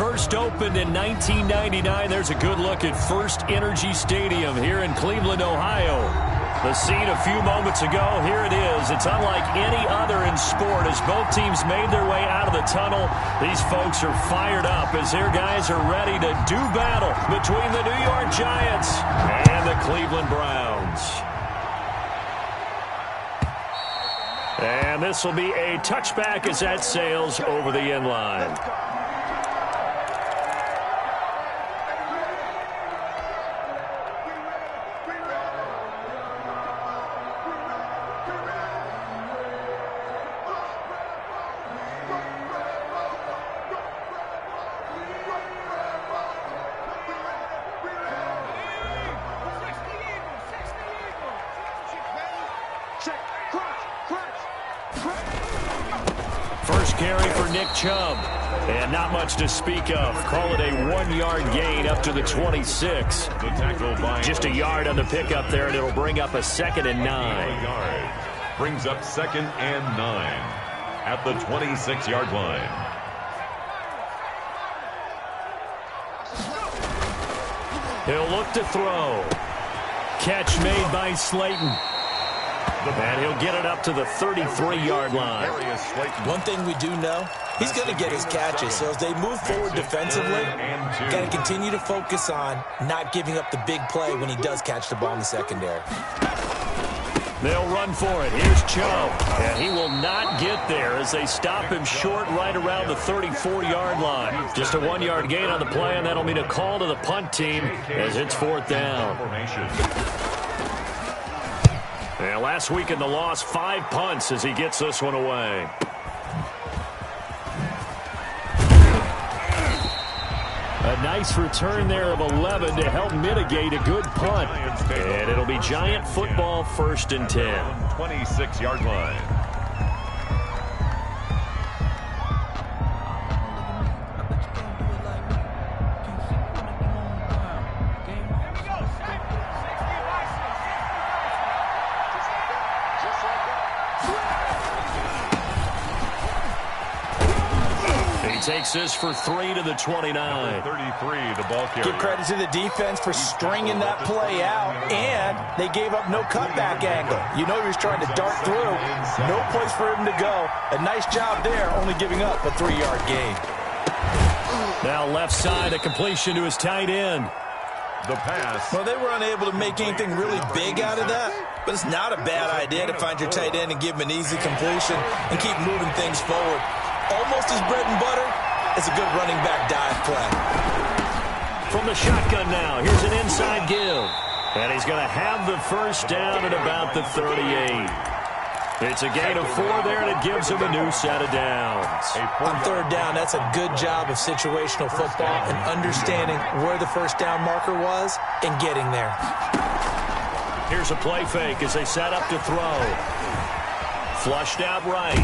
first opened in 1999. There's a good look at First Energy Stadium here in Cleveland, Ohio. The scene a few moments ago, here it is. It's unlike any other in sport as both teams made their way out of the tunnel. These folks are fired up as their guys are ready to do battle between the New York Giants and the Cleveland Browns. And this will be a touchback as that sails over the end line. First carry for Nick Chubb. And not much to speak of. Call it a 1-yard gain up to the 26. Just a yard on the pickup there, and it'll bring up a 2nd and 9. Brings up 2nd and 9 at the 26-yard line. He'll look to throw. Catch made by Slayton. And he'll get it up to the 33-yard line. One thing we do know, he's going to get his catches. So as they move forward defensively, got to continue to focus on not giving up the big play when he does catch the ball in the secondary. They'll run for it. Here's Chubb. And he will not get there as they stop him short right around the 34-yard line. Just a 1-yard gain on the play, and that'll mean a call to the punt team as it's 4th down. Yeah, last week in the loss, 5 punts as he gets this one away. A nice return there of 11 to help mitigate a good punt. And it'll be Giant football 1st and 10. 26-yard line. Takes this for 3 to the 29. 33, the ball carrier. Give credit to the defense for stringing that play out, and they gave up no cutback angle. You know he was trying to dart through. No place for him to go. A nice job there, only giving up a 3-yard gain. Now left side, a completion to his tight end. The pass. Well, they were unable to make anything really big out of that, but it's not a bad idea to find your tight end and give him an easy completion and keep moving things forward. Almost his bread and butter is a good running back dive play. From the shotgun now, here's an inside give. And he's going to have the first down at about the 38. It's a gain of 4 there, and it gives him a new set of downs. On 3rd down, that's a good job of situational football and understanding where the first down marker was and getting there. Here's a play fake as they set up to throw. Flushed out right.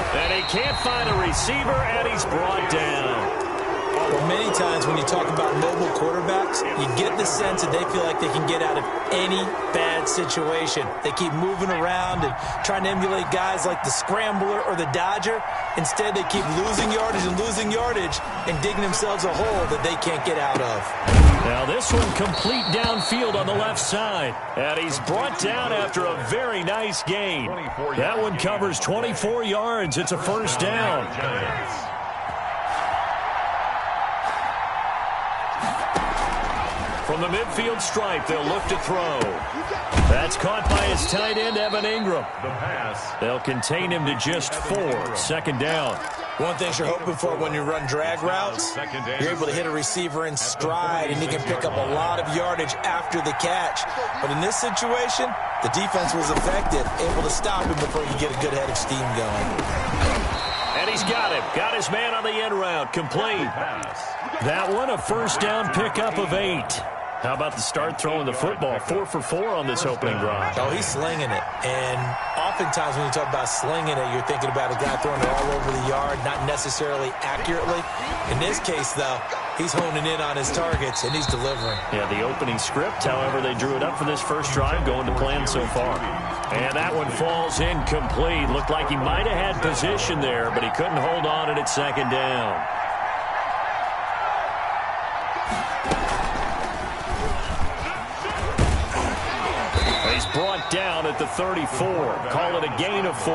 And he can't find a receiver, and he's brought down. Well, many times when you talk about mobile quarterbacks, you get the sense that they feel like they can get out of any bad situation. They keep moving around and trying to emulate guys like the Scrambler or the Dodger. Instead, they keep losing yardage and digging themselves a hole that they can't get out of. Now this one complete downfield on the left side. And he's brought down after a very nice gain. That one covers 24 yards. It's a first down. From the midfield stripe, they'll look to throw. That's caught by his tight end, Evan Ingram. The pass. They'll contain him to just 4. 2nd down. One thing you're hoping for when you run drag routes, you're able to hit a receiver in stride, and you can pick up a lot of yardage after the catch. But in this situation, the defense was effective, able to stop him before you get a good head of steam going. And he's got him. Got his man on the end route. Complete. That one, a first down pickup of 8. How about the start throwing the football? 4 for 4 on this opening drive. Oh, he's slinging it. And oftentimes when you talk about slinging it, you're thinking about a guy throwing it all over the yard, not necessarily accurately. In this case, though, he's honing in on his targets, and he's delivering. Yeah, the opening script, however, they drew it up for this first drive, going to plan so far. And that one falls incomplete. Looked like he might have had position there, but he couldn't hold on it at 2nd down. brought down at the 34. Call it a gain of 4.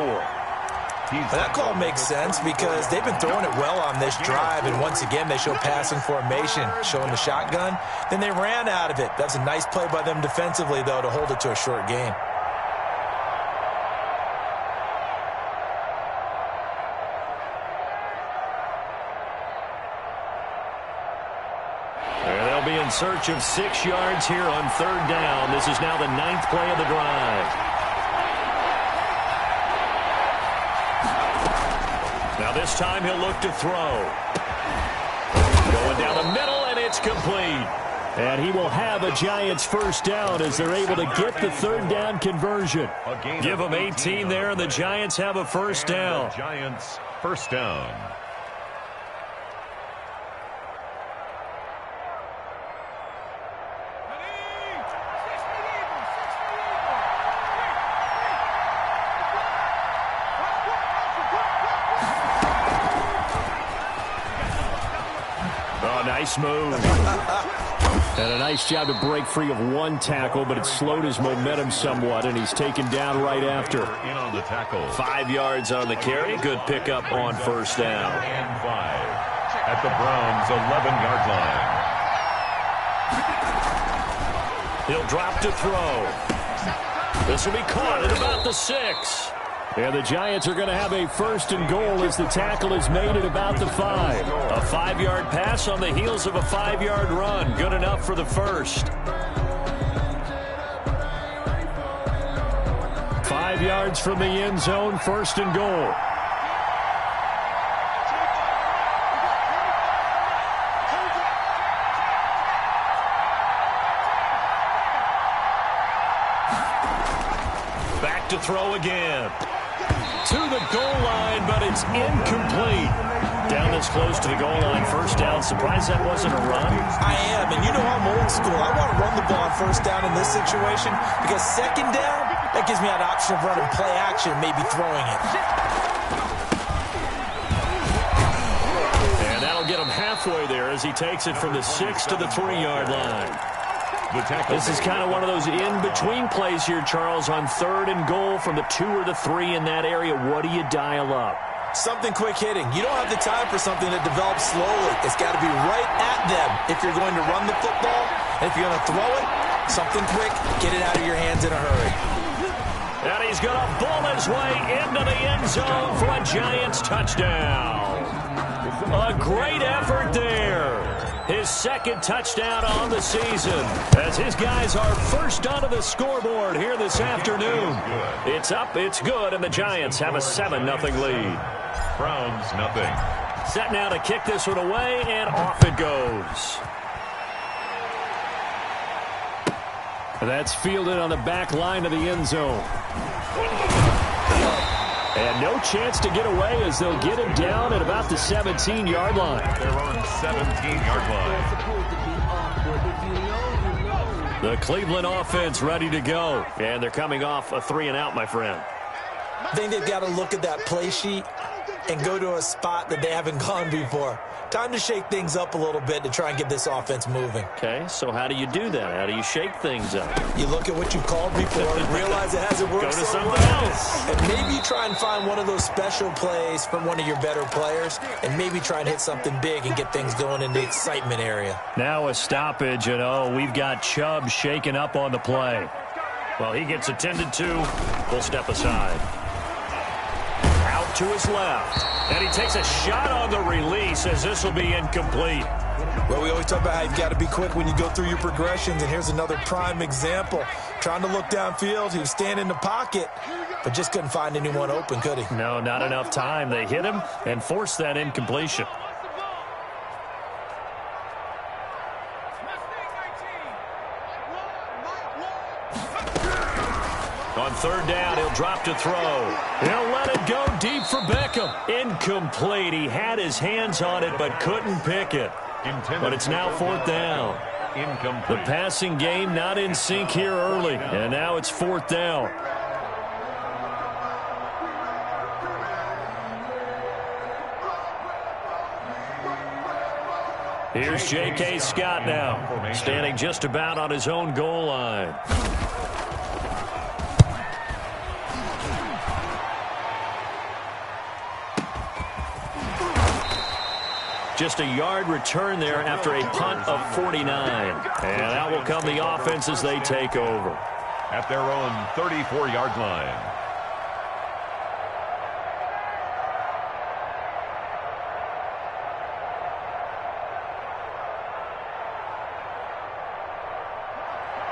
That call makes sense because they've been throwing it well on this drive, and once again they show passing formation, showing the shotgun. Then they ran out of it. That's a nice play by them defensively, though, to hold it to a short gain. They'll be in search of 6 yards here on 3rd down. This is now the 9th play of the drive. Now this time he'll look to throw. Going down the middle, and it's complete. And he will have a Giants first down as they're able to get the 3rd down conversion. Give them 18 there, and the Giants have a first down. Giants first down. Nice move. And a nice job to break free of 1 tackle, but it slowed his momentum somewhat, and he's taken down right after. In on the tackle. 5 yards on the carry. Good pickup on first down. And 5 at the Browns' 11-yard line. He'll drop to throw. This will be caught at about the 6. And the Giants are going to have a 1st and goal as the tackle is made at about the 5. A 5-yard pass on the heels of a 5-yard run. Good enough for the first. 5 yards from the end zone, 1st and goal. Back to throw again. To the goal line, but it's incomplete. Down this close to the goal line, first down. Surprised that wasn't a run? I am, and you know I'm old school. I want to run the ball on first down in this situation because 2nd down, that gives me an option of running play action, maybe throwing it. And that'll get him halfway there as he takes it from the 6 to the 3-yard line. This is kind of one of those in-between plays here, Charles, on 3rd and goal from the 2 or the 3 in that area. What do you dial up? Something quick hitting. You don't have the time for something that develops slowly. It's got to be right at them if you're going to run the football. And if you're going to throw it, something quick, get it out of your hands in a hurry. And he's going to ball his way into the end zone for a Giants touchdown. A great effort there. His 2nd touchdown on the season as his guys are first onto the scoreboard here this afternoon. It's up, it's good, and the Giants have a 7-0 lead. Browns nothing. Set now to kick this one away, and off it goes. That's fielded on the back line of the end zone. And no chance to get away as they'll get him down at about the 17-yard line. They're on 17-yard line. The Cleveland offense ready to go. And they're coming off a 3-and-out, my friend. I think they've got to look at that play sheet and go to a spot that they haven't gone before. Time to shake things up a little bit to try and get this offense moving. Okay, so how do you do that? How do you shake things up? You look at what you've called before and realize it hasn't worked Go to so something well. else. And maybe you try and find one of those special plays from one of your better players and maybe try and hit something big and get things going in the excitement area. Now a stoppage, and we've got Chubb shaken up on the play. Well, he gets attended to. We'll step aside. Out to his left. And he takes a shot on the release as this will be incomplete. Well, we always talk about how you've got to be quick when you go through your progressions, and here's another prime example. Trying to look downfield, he was standing in the pocket, but just couldn't find anyone open, could he? No, not enough time. They hit him and forced that incompletion. On 3rd down, he'll drop to throw. He'll let it go deep for Beckham. Incomplete. He had his hands on it but couldn't pick it. But it's now 4th down. Incomplete. The passing game not in sync here early. And now it's 4th down. Here's J.K. Scott now, standing just about on his own goal line. Just a yard return there after a punt of 49. And out will come the offense as they take over. At their own 34-yard line.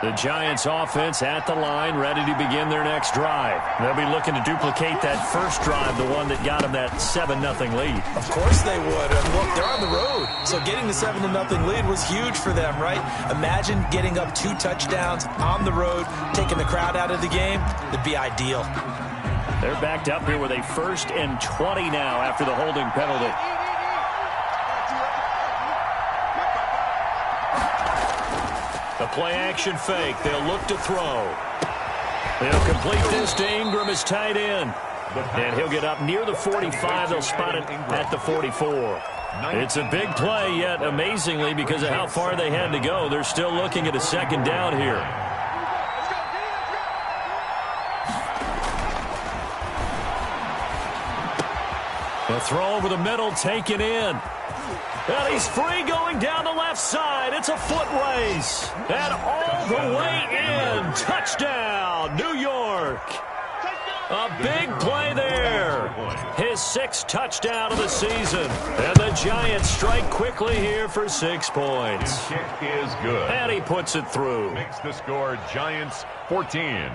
The Giants offense at the line, ready to begin their next drive. They'll be looking to duplicate that first drive, the one that got them that 7-0 lead. Of course they would. And look, they're on the road. So getting the 7-0 lead was huge for them, right? Imagine getting up 2 touchdowns on the road, taking the crowd out of the game. It'd be ideal. They're backed up here with a 1st and 20 now after the holding penalty. The play-action fake. They'll look to throw. They'll complete this to Ingram as tight end. And he'll get up near the 45. They'll spot it at the 44. It's a big play, yet amazingly, because of how far they had to go, they're still looking at a 2nd down here. The throw over the middle, taken in. And he's free going down the left side. It's a foot race. And all the way in. Touchdown, New York. A big play there. His 6th touchdown of the season. And the Giants strike quickly here for 6 points. His kick is good. And he puts it through. Makes the score Giants 14.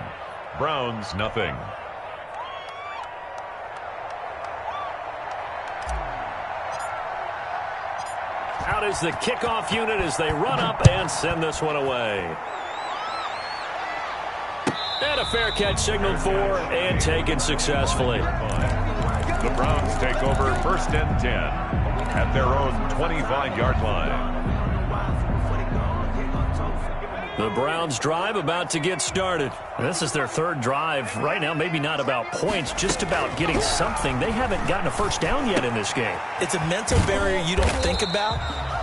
Browns nothing. Out is the kickoff unit as they run up and send this one away. And a fair catch signaled for and taken successfully. The Browns take over 1st and 10 at their own 25-yard line. The Browns drive about to get started. This is their 3rd drive. Right now, maybe not about points, just about getting something. They haven't gotten a 1st down yet in this game. It's a mental barrier you don't think about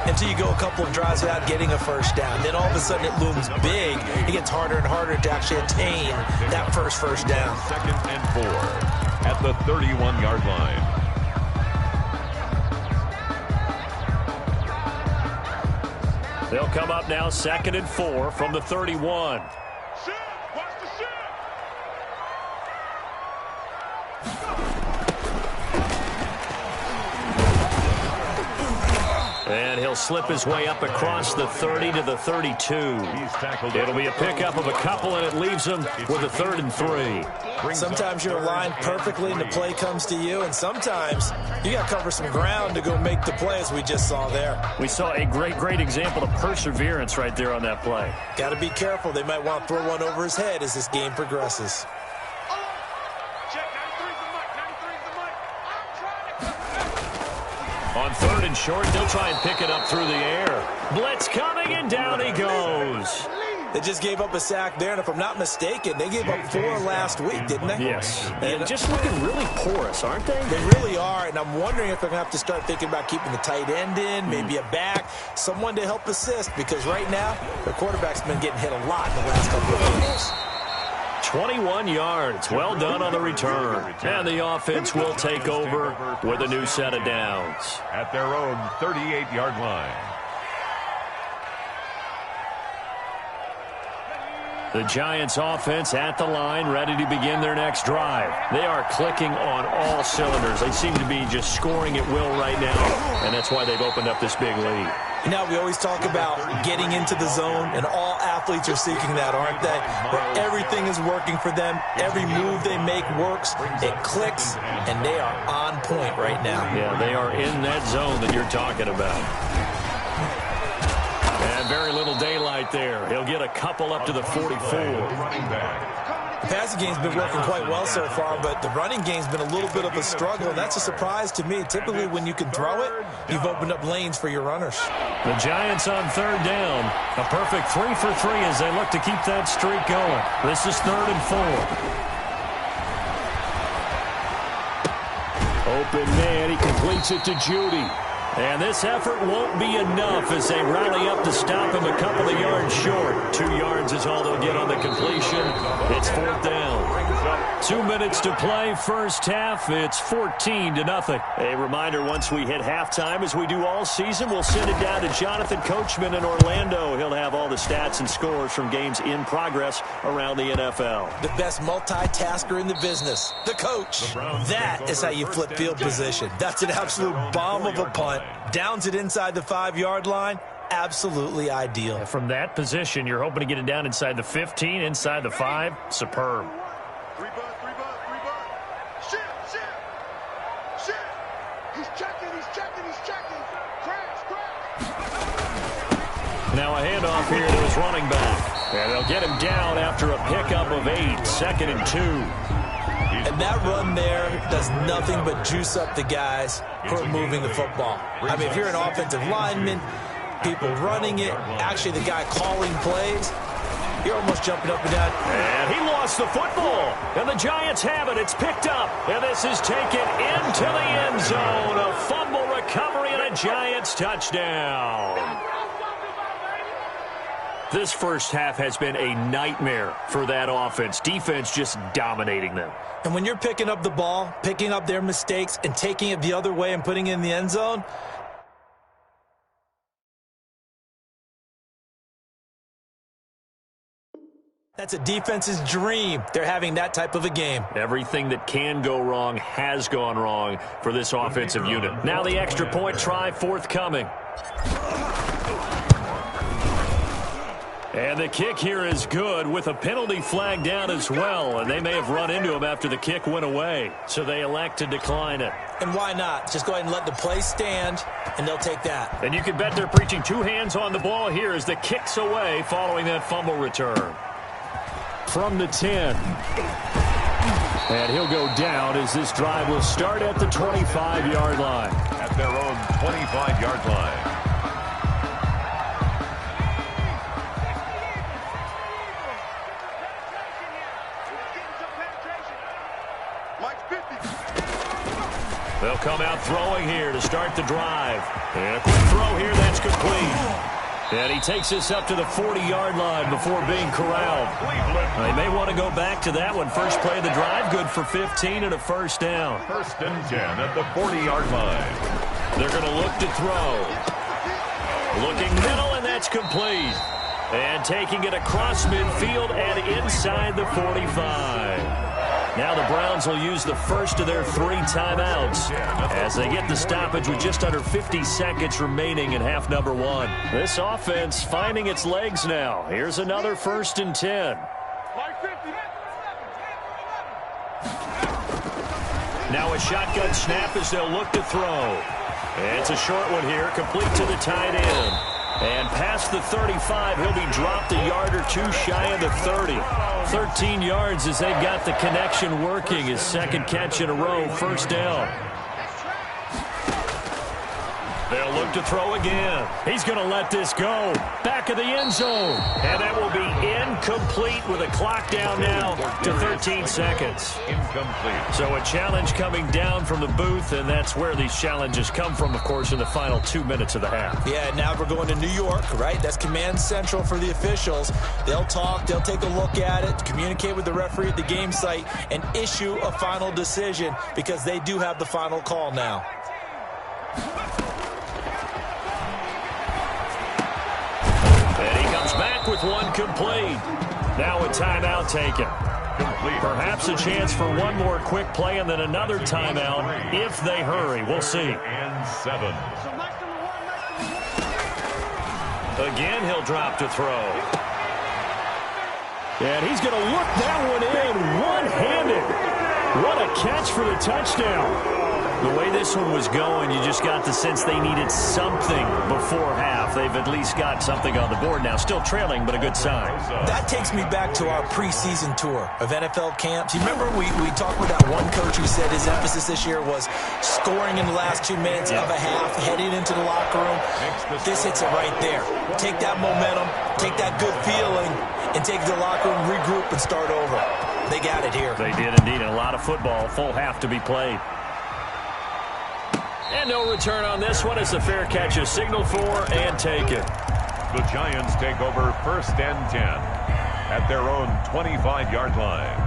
until you go a couple of drives without getting a 1st down. Then all of a sudden it looms big. It gets harder and harder to actually attain that first down. 2nd and 4 at the 31-yard line. They'll come up now 2nd and 4 from the 31. And he'll slip his way up across the 30 to the 32. It'll be a pickup of a couple, and it leaves him with a 3rd and 3. Sometimes you're aligned perfectly and the play comes to you, and sometimes you got to cover some ground to go make the play, as we just saw there. We saw a great example of perseverance right there on that play. Got to be careful. They might want to throw one over his head as this game progresses. On 3rd and short, they'll try and pick it up through the air. Blitz coming, and down he goes. They just gave up a sack there, and if I'm not mistaken, they gave up 4 last week, didn't they? Yes. And just looking really porous, aren't they? They really are, and I'm wondering if they're going to have to start thinking about keeping the tight end in, maybe a back, someone to help assist, because right now, the quarterback's been getting hit a lot in the last couple of games. 21 yards. Well done on the return. And the offense will take over with a new set of downs. At their own 38-yard line. The Giants offense at the line, ready to begin their next drive. They are clicking on all cylinders. They seem to be just scoring at will right now, and that's why they've opened up this big lead. You know, we always talk about getting into the zone, and all athletes are seeking that, aren't they? Where everything is working for them. Every move they make works. It clicks, and they are on point right now. Yeah, they are in that zone that you're talking about. And very little daylight there. He'll get a couple up to the 44. The passing game's been working quite well so far, but the running game's been a little bit of a struggle, and that's a surprise to me. Typically, when you can throw it, you've opened up lanes for your runners. The Giants on 3rd down. A perfect 3 for 3 as they look to keep that streak going. This is 3rd and 4. Open man, he completes it to Judy. And this effort won't be enough as they rally up to stop him a couple of yards short. 2 yards is all they'll get on the completion. It's 4th down. up. 2 minutes to play, first half. It's 14-0. A reminder, once we hit halftime, as we do all season, we'll send it down to Jonathan Coachman in Orlando. He'll have all the stats and scores from games in progress around the NFL. The best multitasker in the business, the coach. That is how you flip field position. That's an absolute bomb of a punt. Downs it inside the 5-yard line. Absolutely ideal. And from that position, you're hoping to get it down inside the 15, inside the 5. Superb. Three butt. Shift. He's checking. Crash. Now a handoff here to his running back. And they'll get him down after a pickup of 8, 2nd and 2. And that run there does nothing but juice up the guys who are moving the football. I mean, if you're an offensive lineman, people running it, actually the guy calling plays, you're almost jumping up and down. And he lost the football. And the Giants have it. It's picked up. And this is taken into the end zone. A fumble recovery and a Giants touchdown. This first half has been a nightmare for that offense. Defense just dominating them. And when you're picking up the ball, picking up their mistakes, and taking it the other way and putting it in the end zone, that's a defense's dream. They're having that type of a game. Everything that can go wrong has gone wrong for this offensive unit. Now the extra point try forthcoming. And the kick here is good with a penalty flag down as well. And they may have run into him after the kick went away. So they elect to decline it. And why not? Just go ahead and let the play stand, and they'll take that. And you can bet they're preaching 2 hands on the ball here as the kick's away following that fumble return. From the 10. And he'll go down as this drive will start at the 25-yard line. At their own 25-yard line. They'll come out throwing here to start the drive. And a quick throw here, that's complete. And he takes this up to the 40-yard line before being corralled. They may want to go back to that one. First play of the drive, good for 15 and a first down. 1st and 10 at the 40-yard line. They're going to look to throw. Looking middle, and that's complete. And taking it across midfield and inside the 45. Now the Browns will use the first of their 3 timeouts as they get the stoppage with just under 50 seconds remaining in half number 1. This offense finding its legs now. Here's another 1st and 10. Now a shotgun snap as they'll look to throw. And it's a short one here, complete to the tight end. And past the 35, he'll be dropped a yard or 2 shy of the 30. 13 yards as they've got the connection working. His 2nd catch in a row, 1st down. They'll look to throw again. He's going to let this go. Back of the end zone. And that will be incomplete with a clock down now to 13 seconds. Incomplete. So a challenge coming down from the booth, and that's where these challenges come from, of course, in the final 2 minutes of the half. Yeah, now we're going to New York, right? That's command central for the officials. They'll talk, they'll take a look at it, communicate with the referee at the game site, and issue a final decision because they do have the final call now. Back with one complete. Now a timeout taken. Complete. Perhaps a chance for one more quick play and then another timeout if they hurry. We'll see. And 7. Again, he'll drop to throw. And he's going to look that one in one-handed. What a catch for the touchdown. The way this one was going, you just got the sense they needed something before half. They've at least got something on the board now. Still trailing, but a good sign. That takes me back to our preseason tour of NFL camps. You remember we talked with that one coach who said his emphasis this year was scoring in the last 2 minutes of a half, heading into the locker room. This hits it right there. Take that momentum, take that good feeling, and take the locker room, regroup, and start over. They got it here. They did indeed. A lot of football, full half to be played. And no return on this one as the fair catch is signaled for and taken. The Giants take over 1st and 10 at their own 25-yard line.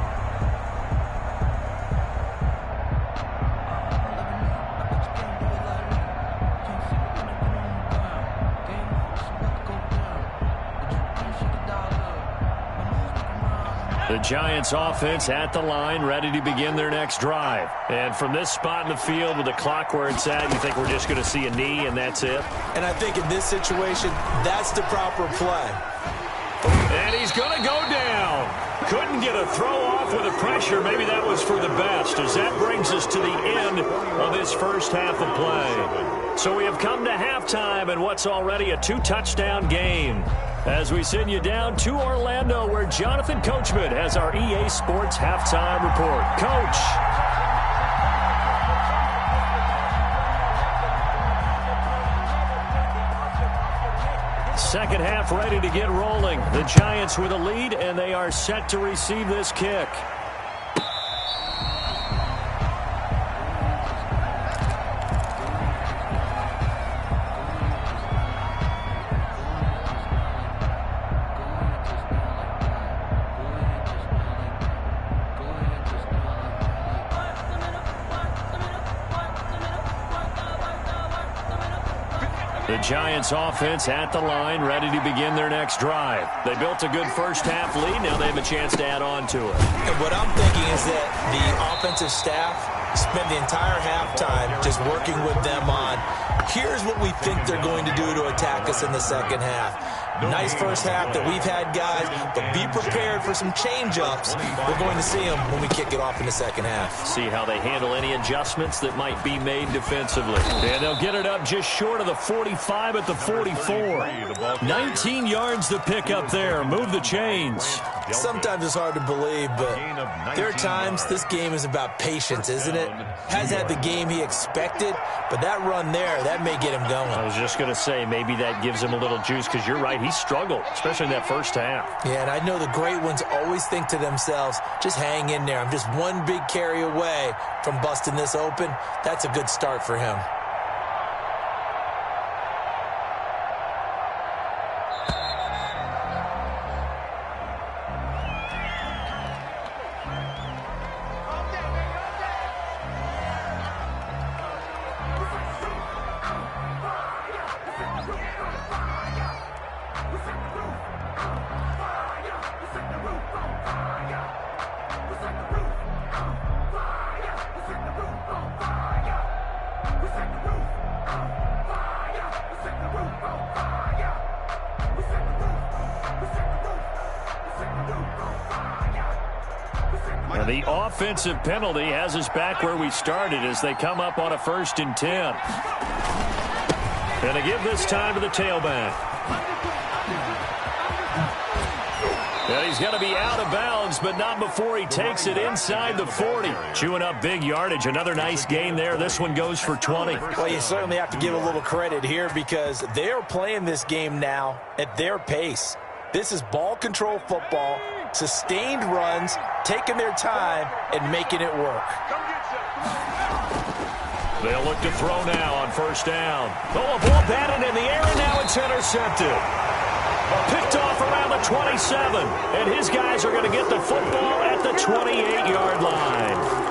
The Giants offense at the line, ready to begin their next drive. And from this spot in the field with the clock where it's at, you think we're just going to see a knee and that's it? And I think in this situation, that's the proper play. And he's going to go down. Couldn't get a throw off with the pressure. Maybe that was for the best, as that brings us to the end of this first half of play. So we have come to halftime in what's already a 2-touchdown game. As we send you down to Orlando, where Jonathan Coachman has our EA Sports halftime report. Coach. Second half ready to get rolling. The Giants with a lead, and they are set to receive this kick. The Giants offense at the line, ready to begin their next drive. They built a good first half lead. Now they have a chance to add on to it. And what I'm thinking is that the offensive staff spent the entire halftime just working with them on, here's what we think they're going to do to attack us in the second half. Nice first half that we've had, guys, but be prepared for some change-ups. We're going to see them when we kick it off in the second half. See how they handle any adjustments that might be made defensively. And they'll get it up just short of the 45 at the 44. 19 yards to pick up there. Move the chains. Sometimes it's hard to believe, but there are times this game is about patience, isn't it? Has had the game he expected, but that run there, that may get him going. I was just going to say, maybe that gives him a little juice, because you're right, he struggled, especially in that first half. Yeah, and I know the great ones always think to themselves, just hang in there. I'm just one big carry away from busting this open. That's a good start for him. The offensive penalty has us back where we started as they come up on a 1st and 10. And they give this time to the tailback. And he's going to be out of bounds, but not before he takes it inside the 40. Chewing up big yardage. Another nice gain there. This one goes for 20. Well, you certainly have to give a little credit here because they're playing this game now at their pace. This is ball control football, sustained runs, taking their time, and making it work. They'll look to throw now on 1st down. Oh, a ball batted in the air, and now it's intercepted. Picked off around the 27, and his guys are going to get the football at the 28-yard line.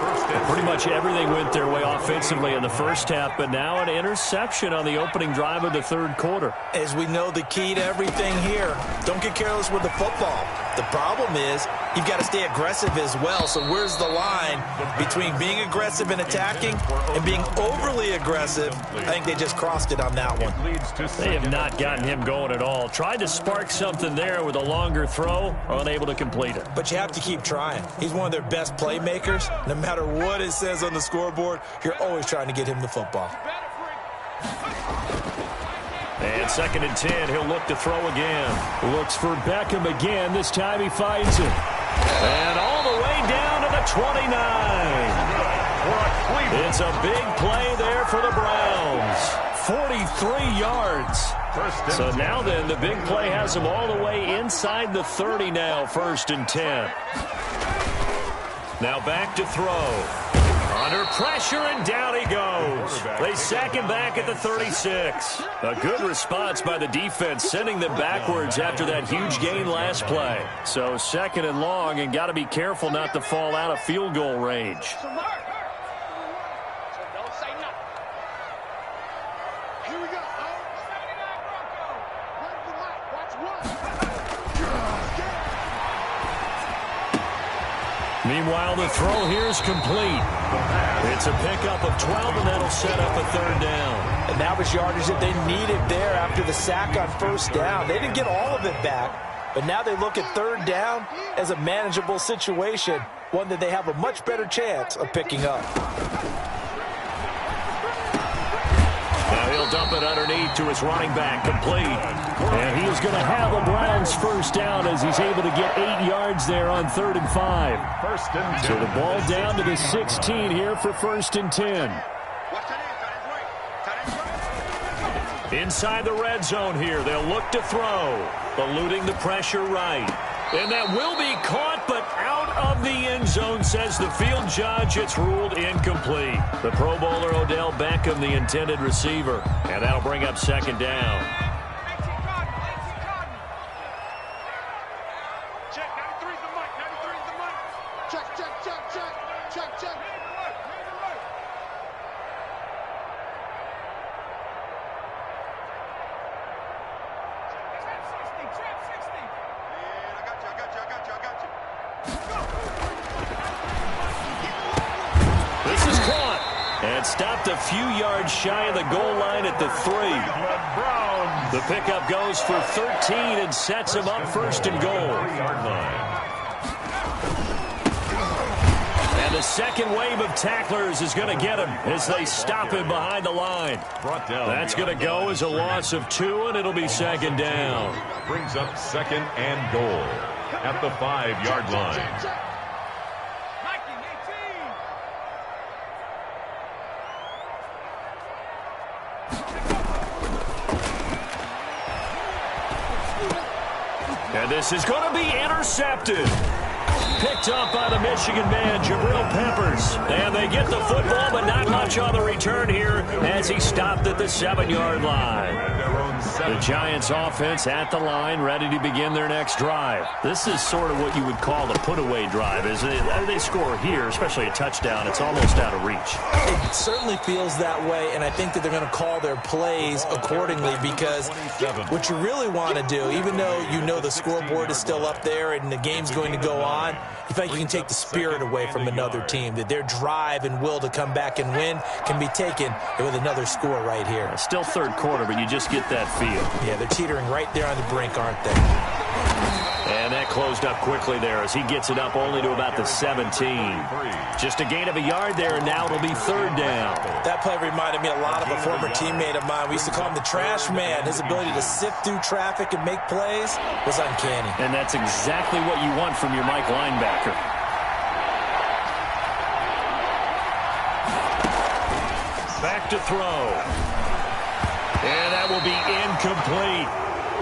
Pretty much everything went their way offensively in the first half, but now an interception on the opening drive of the 3rd quarter. As we know, the key to everything here, don't get careless with the football. The problem is you've got to stay aggressive as well. So where's the line between being aggressive and attacking and being overly aggressive? I think they just crossed it on that one. They have not gotten him going at all. Tried to spark something there with a longer throw, unable to complete it. But you have to keep trying. He's one of their best playmakers. No matter what it says on the scoreboard, you're always trying to get him the football. And 2nd and 10, he'll look to throw again. Looks for Beckham again. This time he finds it. And all the way down to the 29. It's a big play there for the Browns. 43 yards. So now then, the big play has them all the way inside the 30 now, 1st and 10. Now back to throw. Under pressure, and down he goes. They sack him back at the 36. A good response by the defense, sending them backwards after that huge gain last play. So 2nd and long, and got to be careful not to fall out of field goal range. Meanwhile, the throw here is complete. It's a pickup of 12, and that'll set up a third down. And that was yardage that they needed there after the sack on first down. They didn't get all of it back, but now they look at third down as a manageable situation, one that they have a much better chance of picking up. Now he'll dump it underneath to his running back, complete. And he is going to have the Browns first down as he's able to get 8 yards there on 3rd and 5. First and 10. So the ball down to the 16 here for 1st and 10. Inside the red zone here, they'll look to throw. Eluding the pressure right. And that will be caught, but out of the end zone, says the field judge. It's ruled incomplete. The Pro Bowler Odell Beckham, the intended receiver. And that'll bring up 2nd down. Check, 93's the mic, 93's the mic. Check, check, check, check, check, check. This is caught. And stopped a few yards shy of the goal line at the 3. The pickup goes for 13 and sets him up 1st and goal. And the second wave of tacklers is going to get him as they stop him behind the line. That's going to go as a loss of 2, and it'll be 2nd down. Brings up 2nd and goal at the 5-yard line. And this is going to be intercepted. Picked up by the Michigan man, Jabril Peppers. And they get the football, but not much on the return here as he stopped at the 7-yard line. The Giants offense at the line, ready to begin their next drive. This is sort of what you would call a put-away drive. As they score here, especially a touchdown, it's almost out of reach. It certainly feels that way, and I think that they're going to call their plays accordingly, because what you really want to do, even though you know the scoreboard is still up there and the game's going to go on, you feel like you can take the spirit away from another team, that their drive and will to come back and win can be taken with another score right here. Still 3rd quarter, but you just get that feel. Yeah, they're teetering right there on the brink, aren't they? And that closed up quickly there as he gets it up only to about the 17. Just a gain of a yard there, and now it'll be 3rd down. That play reminded me a lot of a former teammate of mine. We used to call him the trash man. His ability to sift through traffic and make plays was uncanny. And that's exactly what you want from your Mike linebacker. Back to throw. And that will be incomplete.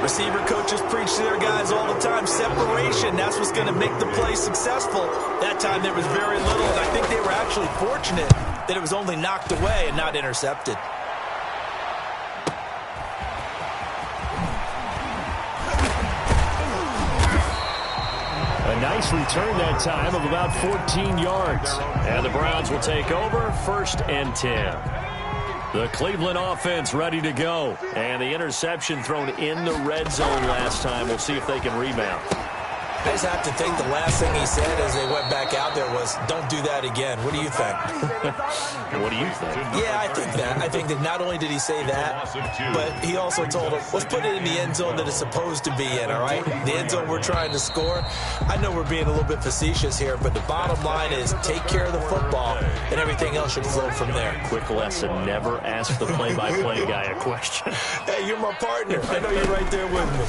Receiver coaches preach to their guys all the time. Separation, that's what's going to make the play successful. That time there was very little, and I think they were actually fortunate that it was only knocked away and not intercepted. A nice return that time of about 14 yards. And the Browns will take over 1st and 10. The Cleveland offense ready to go. And the interception thrown in the red zone last time. We'll see if they can rebound. I just have to think the last thing he said as they went back out there was, don't do that again. What do you think? What do you think? Yeah, I think that. I think that not only did he say that, but he also told him, let's put it in the end zone that it's supposed to be in, all right? The end zone we're trying to score. I know we're being a little bit facetious here, but the bottom line is take care of the football, and everything else should flow from there. Quick lesson, never ask the play-by-play guy a question. Hey, you're my partner. I know you're right there with me.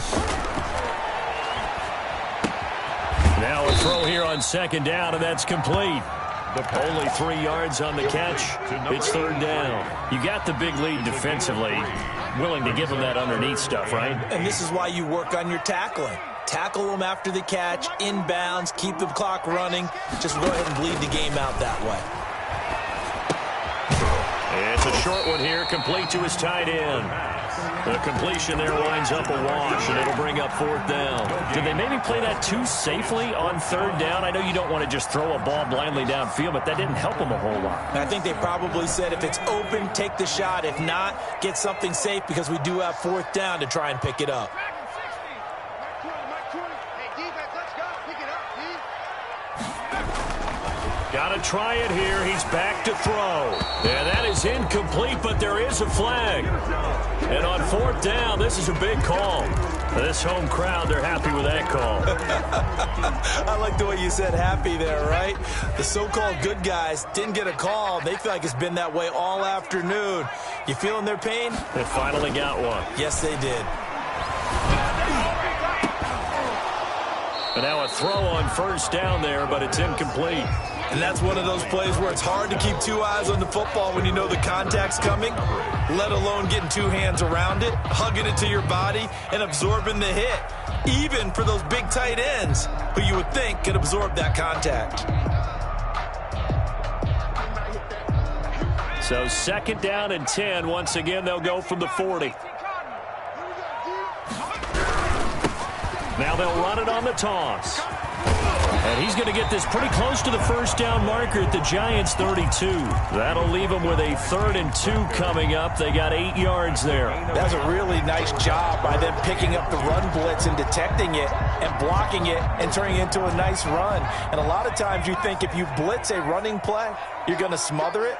Now a throw here on 2nd down, and that's complete. Only 3 yards on the catch. It's 3rd down. You got the big lead defensively. Willing to give them that underneath stuff, right? And this is why you work on your tackling. Tackle them after the catch, inbounds, keep the clock running. Just go ahead and bleed the game out that way. It's a short one here, complete to his tight end. The completion there winds up a wash, and it'll bring up 4th down. Did they maybe play that too safely on 3rd down? I know you don't want to just throw a ball blindly downfield, but that didn't help them a whole lot. I think they probably said if it's open, take the shot. If not, get something safe, because we do have 4th down to try and pick it up. try it here. He's back to throw. And that is incomplete, but there is a flag. And on 4th down, this is a big call. This home crowd, they're happy with that call. I like the way you said happy there, right? The so-called good guys didn't get a call. They feel like it's been that way all afternoon. You feeling their pain? They finally got one. Yes, they did. And now a throw on 1st down there, but it's incomplete. And that's one of those plays where it's hard to keep 2 eyes on the football when you know the contact's coming, let alone getting 2 hands around it, hugging it to your body, and absorbing the hit, even for those big tight ends who you would think could absorb that contact. So 2nd down and 10. Once again, they'll go from the 40. Now they'll run it on the toss. And he's going to get this pretty close to the 1st down marker at the Giants' 32. That'll leave them with a 3rd and 2 coming up. They got 8 yards there. That's a really nice job by them picking up the run blitz and detecting it and blocking it and turning it into a nice run. And a lot of times you think if you blitz a running play, you're going to smother it.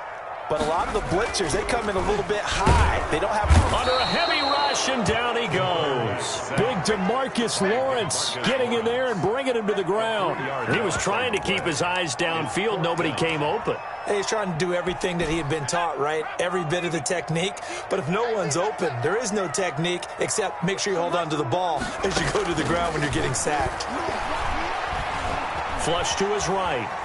But a lot of the blitzers, they come in a little bit high. They don't have... Under a heavy rush, and down he goes. Big DeMarcus Lawrence getting in there and bringing him to the ground. He was trying to keep his eyes downfield. Nobody came open. He's trying to do everything that he had been taught, right? Every bit of the technique. But if no one's open, there is no technique except make sure you hold on to the ball as you go to the ground when you're getting sacked. Flush to his right.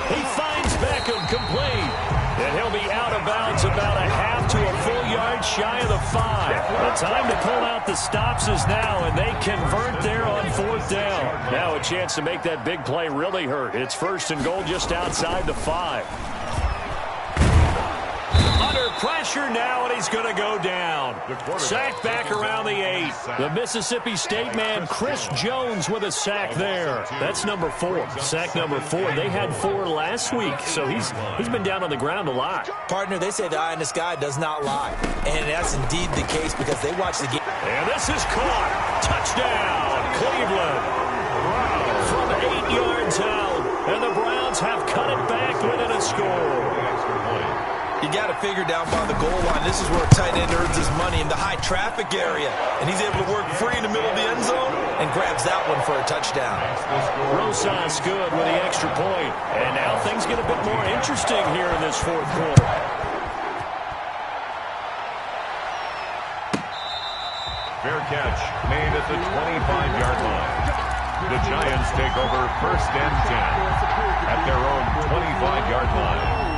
He finds Beckham complete. And he'll be out of bounds about a half to a full yard shy of the 5. The time to pull out the stops is now, and they convert there on 4th down. Now a chance to make that big play really hurt. It's 1st and goal just outside the 5. Under pressure now, and he's going to go down. Sacked back around the 8. The Mississippi State man, Chris Jones, with a sack there. That's number 4. Sack number 4. They had 4 last week, so he's been down on the ground a lot. Partner, they say the eye in the sky does not lie. And that's indeed the case because they watch the game. And this is caught. Touchdown, Cleveland. From 8 yards out, and the Browns have cut it back within a score. You got to figure down by the goal line. This is where a tight end earns his money in the high traffic area. And he's able to work free in the middle of the end zone and grabs that one for a touchdown. Rosas good with the extra point. And now things get a bit more interesting here in this 4th quarter. Fair catch made at the 25-yard line. The Giants take over 1st and 10 at their own 25-yard line.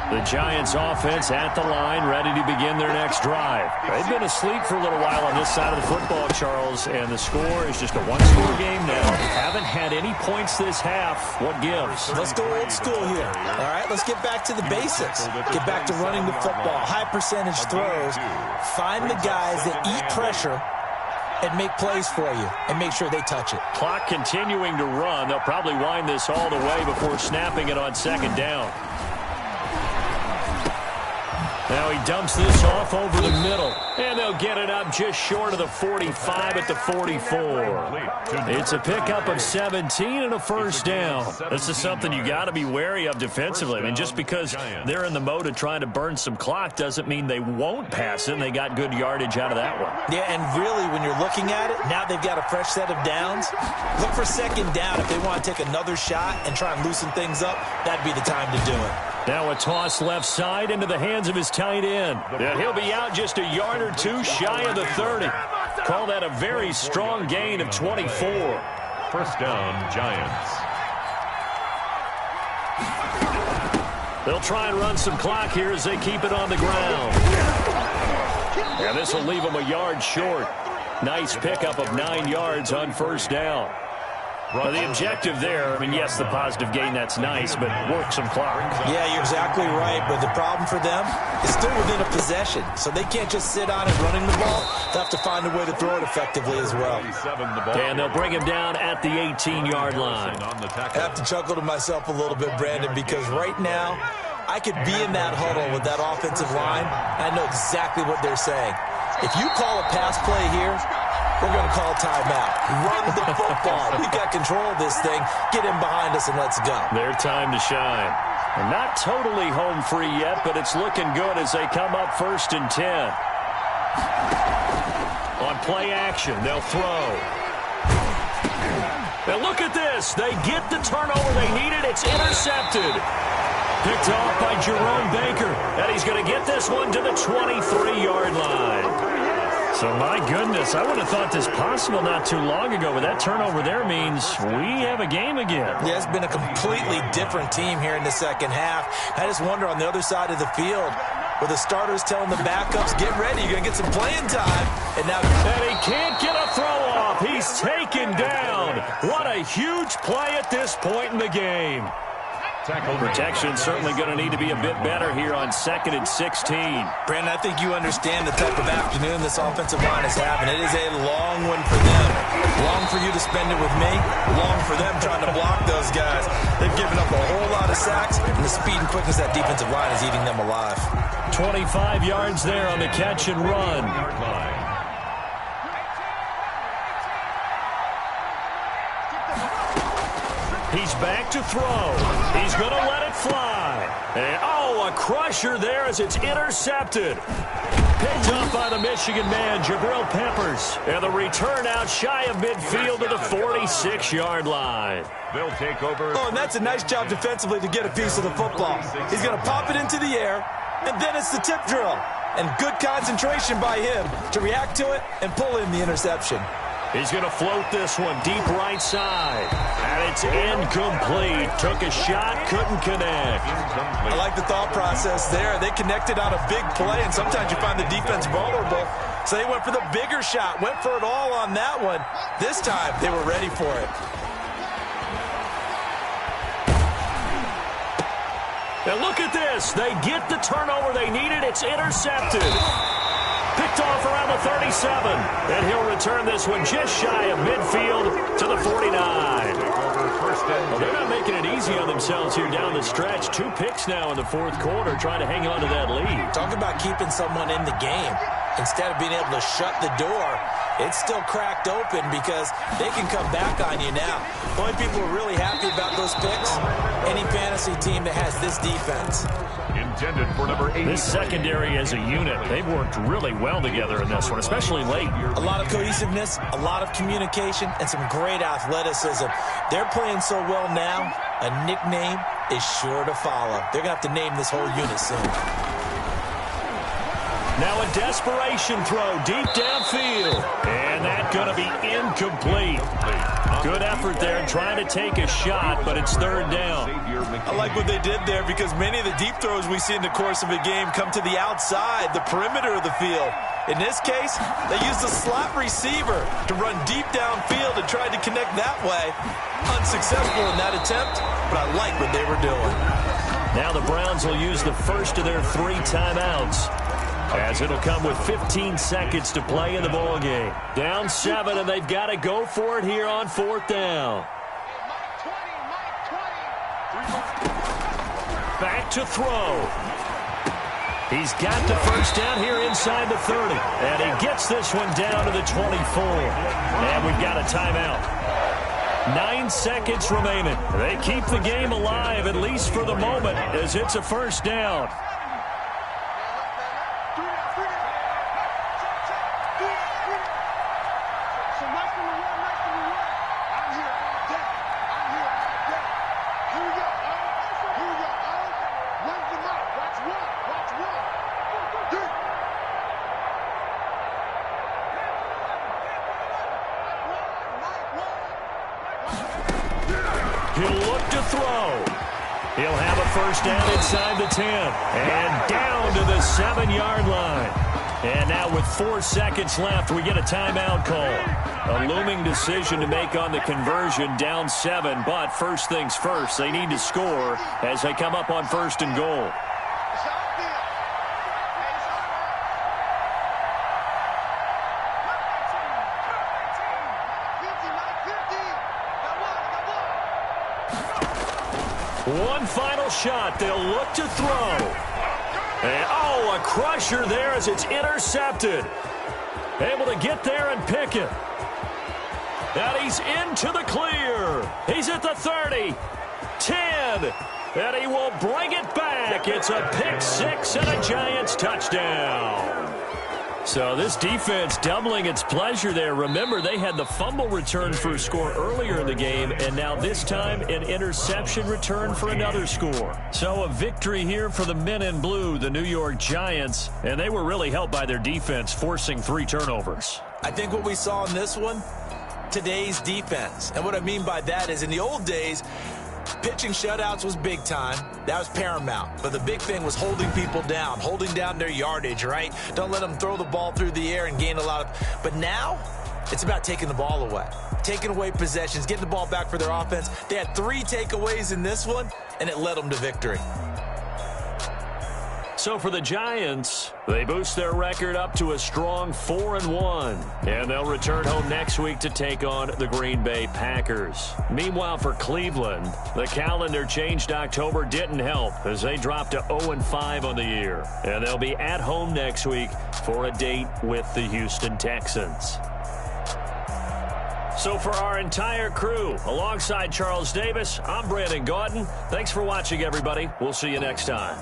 The Giants offense at the line, ready to begin their next drive. They've been asleep for a little while on this side of the football, Charles, and the score is just a 1-score game now. Haven't had any points this half. What gives? Let's go old school here. All right, let's get back to the basics. Get back to running the football, high percentage throws. Find the guys that eat pressure and make plays for you and make sure they touch it. Clock continuing to run. They'll probably wind this all the way before snapping it on 2nd down. Now he dumps this off over the middle, and they'll get it up just short of the 45 at the 44. It's a pickup of 17 and a 1st down. This is something you got to be wary of defensively. I mean, just because they're in the mode of trying to burn some clock doesn't mean they won't pass it, and they got good yardage out of that one. Yeah, and really, when you're looking at it, now they've got a fresh set of downs. Look for 2nd down. If they want to take another shot and try and loosen things up, that'd be the time to do it. Now a toss left side into the hands of his tight end. And he'll be out just a yard or 2 shy of the 30. Call that a very strong gain of 24. 1st down, Giants. They'll try and run some clock here as they keep it on the ground. And this will leave them a yard short. Nice pickup of 9 yards on 1st down. Well, the objective there, I mean, yes, the positive gain, that's nice, but work some clock. Yeah, you're exactly right, but the problem for them is still within a possession, so they can't just sit on it running the ball. They'll have to find a way to throw it effectively as well. And they'll bring him down at the 18-yard line. I have to chuckle to myself a little bit, Brandon, because right now I could be in that huddle with that offensive line. I know exactly what they're saying. If you call a pass play here, we're going to call timeout. Run the football. We've got control of this thing. Get him behind us and let's go. Their time to shine. And not totally home free yet, but it's looking good as they come up 1st and 10. On play action, they'll throw. Now look at this. They get the turnover they needed. It's intercepted. Picked off by Jerome Baker. And he's going to get this one to the 23-yard line. So, my goodness, I would have thought this possible not too long ago, but that turnover there means we have a game again. Yeah, it's been a completely different team here in the second half. I just wonder on the other side of the field, with the starters telling the backups, get ready, you're going to get some playing time. And he can't get a throw off. He's taken down. What a huge play at this point in the game. Protection certainly going to need to be a bit better here on 2nd and 16. Brandon, I think you understand the type of afternoon this offensive line is having. It is a long one for them. Long for you to spend it with me. Long for them trying to block those guys. They've given up a whole lot of sacks, and the speed and quickness of that defensive line is eating them alive. 25 yards there on the catch and run. He's back to throw. He's going to let it fly. And, a crusher there as it's intercepted. Picked up by the Michigan man, Jabril Peppers. And the return out shy of midfield to the 46-yard line. They'll take over. Oh, and that's a nice job defensively to get a piece of the football. He's going to pop it into the air, and then it's the tip drill. And good concentration by him to react to it and pull in the interception. He's going to float this one deep right side. And it's incomplete. Took a shot, couldn't connect. I like the thought process there. They connected on a big play, and sometimes you find the defense vulnerable. So they went for the bigger shot, went for it all on that one. This time, they were ready for it. Now look at this. They get the turnover they needed. It's intercepted. Picked off around the 37. And he'll return this one just shy of midfield to the 49. Well, they're not making it easy on themselves here down the stretch. 2 picks now in the 4th quarter trying to hang on to that lead. Talk about keeping someone in the game. Instead of being able to shut the door, it's still cracked open because they can come back on you now. The only people who are really happy about those picks, any fantasy team that has this defense. Intended for number 8. This secondary as a unit, they've worked really well together in this one, especially late. A lot of cohesiveness, a lot of communication, and some great athleticism. They're playing so well now, a nickname is sure to follow. They're going to have to name this whole unit soon. Now a desperation throw deep downfield. And that's going to be incomplete. Good effort there trying to take a shot, but it's 3rd down. I like what they did there because many of the deep throws we see in the course of a game come to the outside, the perimeter of the field. In this case, they used a slot receiver to run deep downfield and tried to connect that way. Unsuccessful in that attempt, but I like what they were doing. Now the Browns will use the first of their 3 timeouts, as it'll come with 15 seconds to play in the ball game. Down 7, and they've got to go for it here on 4th down. Back to throw. He's got the first down here inside the 30. And he gets this one down to the 24. And we've got a timeout. 9 seconds remaining. They keep the game alive, at least for the moment, as it's a first down. He'll look to throw. He'll have a first down inside the 10. And down to the 7-yard line. And now with 4 seconds left, we get a timeout call. A looming decision to make on the conversion, down 7. But first things first, they need to score as they come up on 1st and goal. One final shot. They'll look to throw. And, a crusher there as it's intercepted. able to get there and pick it. And he's into the clear. He's at the 30, 10, and he will bring it back. It's a pick six and a Giants touchdown. So this defense doubling its pleasure there. Remember, they had the fumble return for a score earlier in the game, and now this time an interception return for another score. So a victory here for the men in blue, the New York Giants, and they were really helped by their defense, forcing 3 turnovers. I think what we saw in this one, today's defense. And what I mean by that is in the old days, pitching shutouts was big time. That was paramount. But the big thing was holding people down, holding down their yardage, right? Don't let them throw the ball through the air and gain a lot of... But now, it's about taking the ball away. Taking away possessions, getting the ball back for their offense. They had 3 takeaways in this one, and it led them to victory. So for the Giants, they boost their record up to a strong 4-1. And they'll return home next week to take on the Green Bay Packers. Meanwhile, for Cleveland, the calendar changed October didn't help as they dropped to 0-5 on the year. And they'll be at home next week for a date with the Houston Texans. So for our entire crew, alongside Charles Davis, I'm Brandon Gaudin. Thanks for watching, everybody. We'll see you next time.